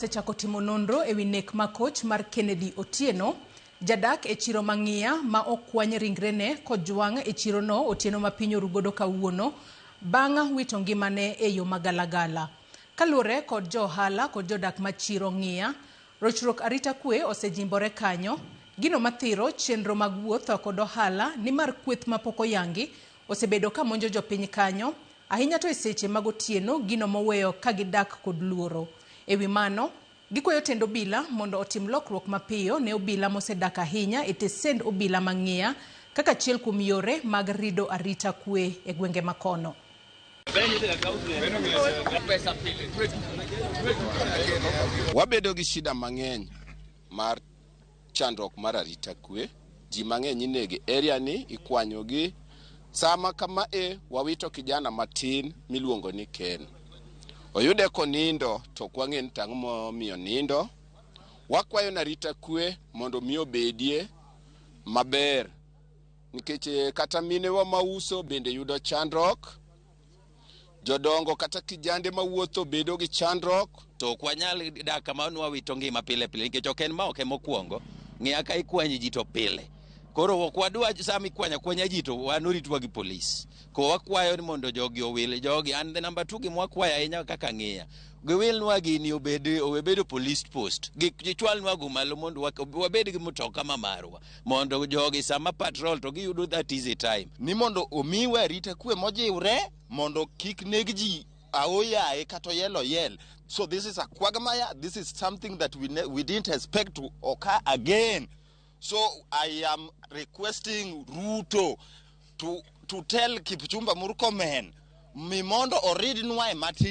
Sechako timo nonro ewi nek makoch mar Kennedy Otieno, jadak e chiro mang'ia ma okwany ringrene kojwang' e chiro no otieno ma piny orugodo kawuono bang' wito ngimane e yo magalagala. Kaluore kod johala kod jodak ma chiro ng'ia, Rochruok arita kwe osejimbore kanyo, gino mathiro chenro mag wuoth kod ohala ni mar kweth mapok oyangi osebedo ka monjo jopiny kanyo, ahinya to e seche mag otieno gino moweyo ka gidak kod luoro. Ewi mano, gikwayo tend obila mondo otim lokruok mapiyo ne obila mosedak ahinya e tesend obila mang'ia kaka achiel kuom yore mag rido arita kwe e gwenge makono. Wabedo gi shida mang'eny mar chandruok mar arita kwe. Ji mang'eny inegi area ni ikwanyogi. Sama kama wawito kijana matin miluongo ni Ken. Oyude konindo to kwang'e ni tang'o momiyo nindo. Wakwayo na arita kwe mondo miyo bedie maber. Nikech kata minewa mauso bende yudo chandruok. Jodongo kata kijande mawuotho bedo gi chandruok. To kwanyal dak kama wawito ngima pile pile nikech ok en ma ok mokwongo. Ng'ia ka ikwanyo ji to pile. Koro ok wadwa sama ikwanya ji to wan oritwa gi polis. Ko wakwayo ni mondo jogi owil jogi and the number 2 gimwakwayo ahinya kaka ng'ia. Giwilnwa gini obedo police post. Gichwalnwa go malo mondo wabed gi mtoka mamarwa. Mondo jogi sama patrol to giyudo that is a time. Ni mondo omiwa arita kwe mojiwre mondo kik neg ji aoyaye kata yelo yel. So this is a quagmire. This is something that we didn't expect to occur again. So I am requesting Ruto to tell Kipchumba Murkomen, mi mondo oridnwa e matin